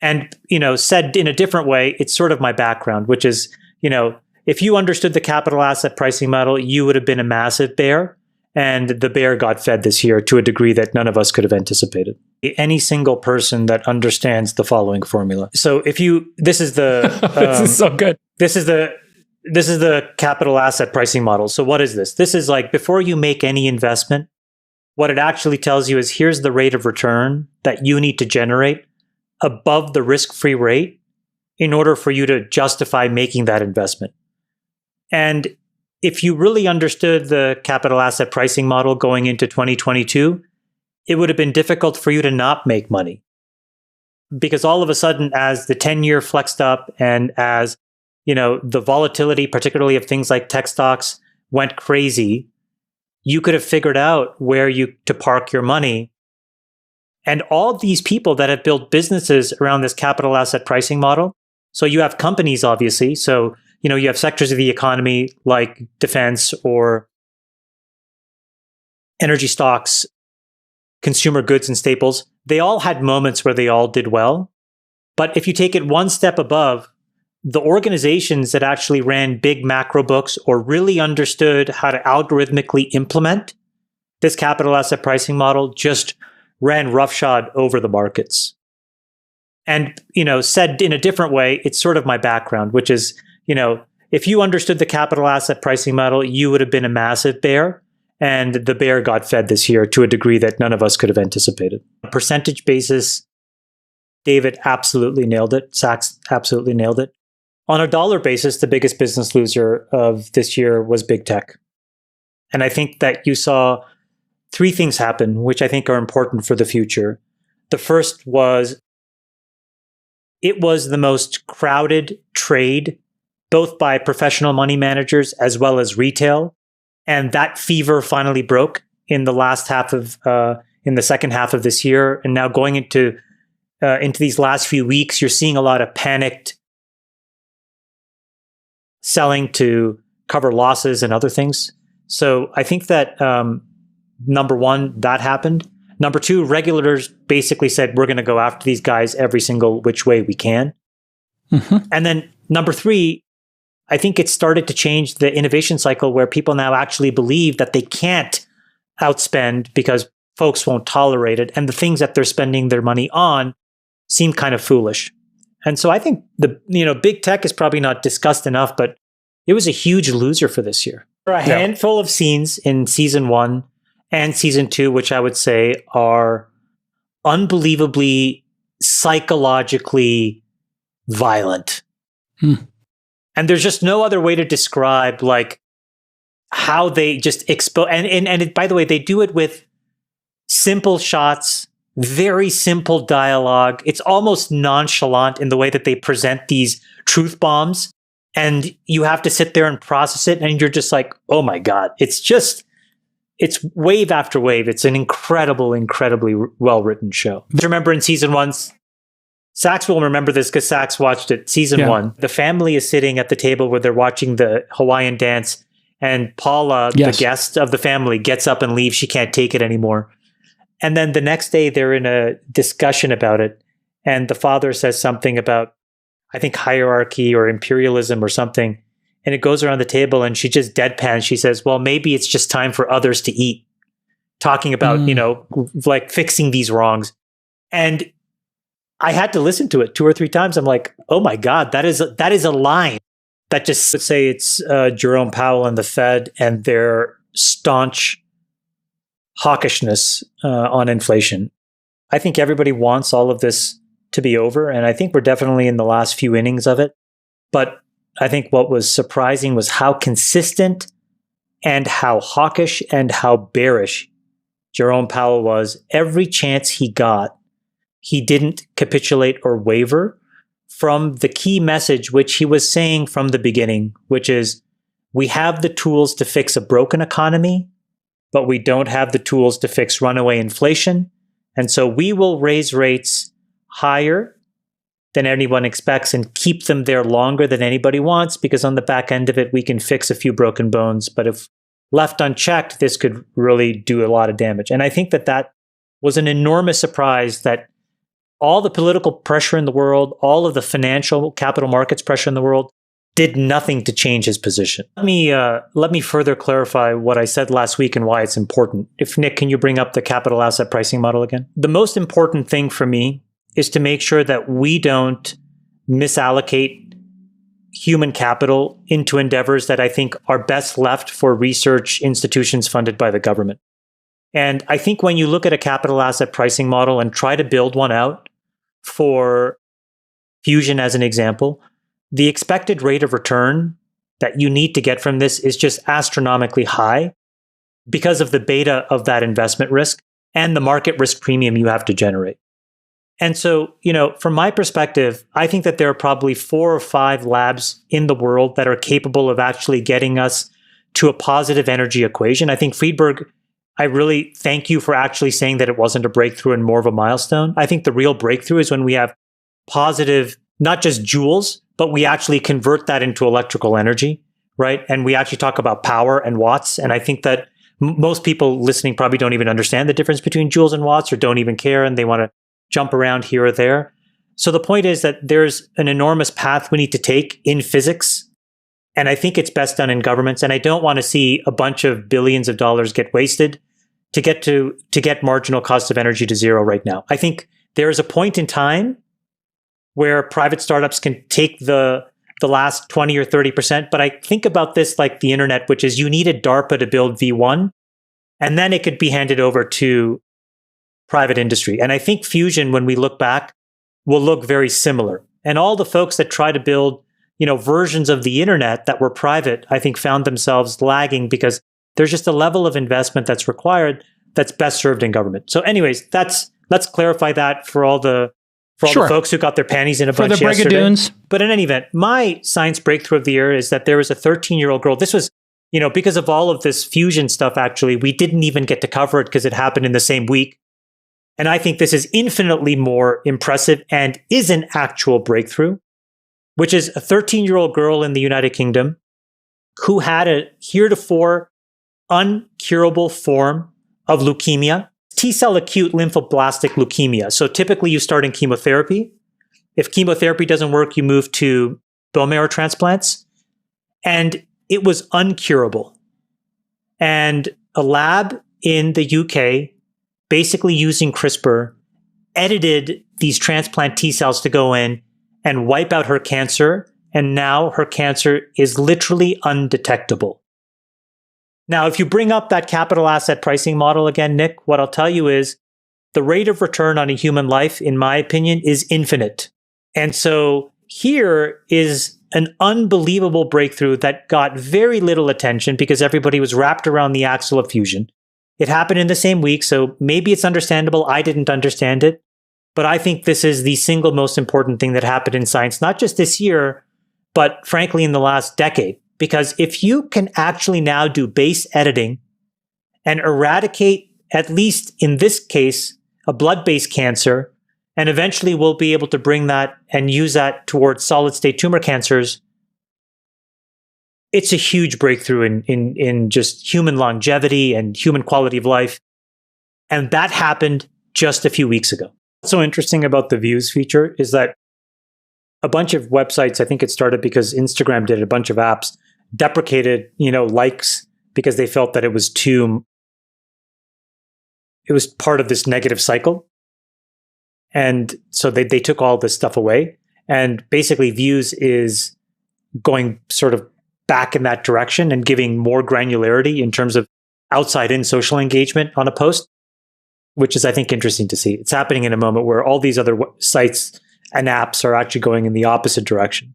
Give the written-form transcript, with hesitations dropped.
And, said in a different way, it's sort of my background, which is, if you understood the capital asset pricing model, you would have been a massive bear. And the bear got fed this year to a degree that none of us could have anticipated. Any single person that understands the following formula. So this is the, this is so good. This is the capital asset pricing model. So what is this? This is like before you make any investment, what it actually tells you is here's the rate of return that you need to generate above the risk-free rate in order for you to justify making that investment. And if you really understood the capital asset pricing model going into 2022, it would have been difficult for you to not make money. Because all of a sudden, as the 10-year flexed up and as the volatility, particularly of things like tech stocks, went crazy, you could have figured out where to park your money. And all these people that have built businesses around this capital asset pricing model, so you have companies, obviously, so you have sectors of the economy like defense or energy stocks, consumer goods and staples. They all had moments where they all did well. But if you take it one step above, the organizations that actually ran big macro books or really understood how to algorithmically implement this capital asset pricing model just ran roughshod over the markets. And, said in a different way, it's sort of my background, which is, if you understood the capital asset pricing model, you would have been a massive bear. And the bear got fed this year to a degree that none of us could have anticipated. On a percentage basis, David absolutely nailed it. Sachs absolutely nailed it. On a dollar basis, the biggest business loser of this year was big tech. And I think that you saw three things happen, which I think are important for the future. The first was it was the most crowded trade, both by professional money managers as well as retail. And that fever finally broke in the second half of this year. And now going into these last few weeks, you're seeing a lot of panicked selling to cover losses and other things. So I think that number one, that happened. Number two, regulators basically said, we're going to go after these guys every single which way we can. Mm-hmm. And then number three, I think it started to change the innovation cycle where people now actually believe that they can't outspend because folks won't tolerate it. And the things that they're spending their money on seem kind of foolish. And so I think big tech is probably not discussed enough, but it was a huge loser for this year. There are a handful of scenes in season 1 and season 2, which I would say are unbelievably psychologically violent. And there's just no other way to describe like how they just expose. And by the way, they do it with simple shots, very simple dialogue. It's almost nonchalant in the way that they present these truth bombs. And you have to sit there and process it. And you're just like, oh my God, it's wave after wave. It's an incredibly well-written show. Remember in season 1, Sachs will remember this because Sachs watched it. Season 1, the family is sitting at the table where they're watching the Hawaiian dance. And Paula, the guest of the family, gets up and leaves. She can't take it anymore. And then the next day they're in a discussion about it. And the father says something about, I think, hierarchy or imperialism or something. And it goes around the table and she just deadpans. She says, well, maybe it's just time for others to eat. Talking about, like fixing these wrongs. And I had to listen to it 2 or 3 times. I'm like, oh my God, that is a line that just, let's say it's Jerome Powell and the Fed and their staunch hawkishness on inflation. I think everybody wants all of this to be over. And I think we're definitely in the last few innings of it. But I think what was surprising was how consistent and how hawkish and how bearish Jerome Powell was. Every chance he got, he didn't capitulate or waver from the key message, which he was saying from the beginning, which is we have the tools to fix a broken economy, but we don't have the tools to fix runaway inflation. And so we will raise rates higher than anyone expects and keep them there longer than anybody wants, because on the back end of it, we can fix a few broken bones. But if left unchecked, this could really do a lot of damage. And I think that was an enormous surprise that all the political pressure in the world, all of the financial capital markets pressure in the world did nothing to change his position. Let me further clarify what I said last week and why it's important. If Nick, can you bring up the capital asset pricing model again? The most important thing for me is to make sure that we don't misallocate human capital into endeavors that I think are best left for research institutions funded by the government. And I think when you look at a capital asset pricing model and try to build one out for fusion as an example, the expected rate of return that you need to get from this is just astronomically high because of the beta of that investment risk and the market risk premium you have to generate. And so, from my perspective, I think that there are probably 4 or 5 labs in the world that are capable of actually getting us to a positive energy equation. I think Friedberg, I really thank you for actually saying that it wasn't a breakthrough and more of a milestone. I think the real breakthrough is when we have positive, not just joules, but we actually convert that into electrical energy, right? And we actually talk about power and watts. And I think that most people listening probably don't even understand the difference between joules and watts or don't even care. And they want to jump around here or there. So the point is that there's an enormous path we need to take in physics. And I think it's best done in governments. And I don't want to see a bunch of billions of dollars get wasted to get marginal cost of energy to zero right now. I think there is a point in time where private startups can take the last 20 or 30%. But I think about this like the internet, which is you needed DARPA to build V1, and then it could be handed over to private industry. And I think fusion, when we look back, will look very similar. And all the folks that try to build, versions of the internet that were private, I think found themselves lagging because there's just a level of investment that's required that's best served in government. So anyways, let's clarify that for all the folks who got their panties in a bunch yesterday. Brigadoons. But in any event, my science breakthrough of the year is that there was a 13-year-old girl. This was, because of all of this fusion stuff, actually, we didn't even get to cover it because it happened in the same week. And I think this is infinitely more impressive and is an actual breakthrough, which is a 13-year-old girl in the United Kingdom who had a heretofore uncurable form of leukemia, T-cell acute lymphoblastic leukemia. So typically you start in chemotherapy. If chemotherapy doesn't work, you move to bone marrow transplants. And it was uncurable. And a lab in the UK, basically using CRISPR, edited these transplant T-cells to go in and wipe out her cancer. And now her cancer is literally undetectable. Now, if you bring up that capital asset pricing model again, Nick, what I'll tell you is the rate of return on a human life, in my opinion, is infinite. And so here is an unbelievable breakthrough that got very little attention because everybody was wrapped around the axle of fusion. It happened in the same week, so maybe it's understandable. I didn't understand it. But I think this is the single most important thing that happened in science, not just this year, but frankly in the last decade. Because if you can actually now do base editing and eradicate, at least in this case, a blood-based cancer, and eventually we'll be able to bring that and use that towards solid-state tumor cancers, it's a huge breakthrough in just human longevity and human quality of life. And that happened just a few weeks ago. What's so interesting about the views feature is that a bunch of websites, I think it started because Instagram did a bunch of apps, deprecated, likes because they felt that it was part of this negative cycle. And so they took all this stuff away. And basically views is going sort of back in that direction and giving more granularity in terms of outside-in social engagement on a post, which is, I think, interesting to see. It's happening in a moment where all these other sites and apps are actually going in the opposite direction.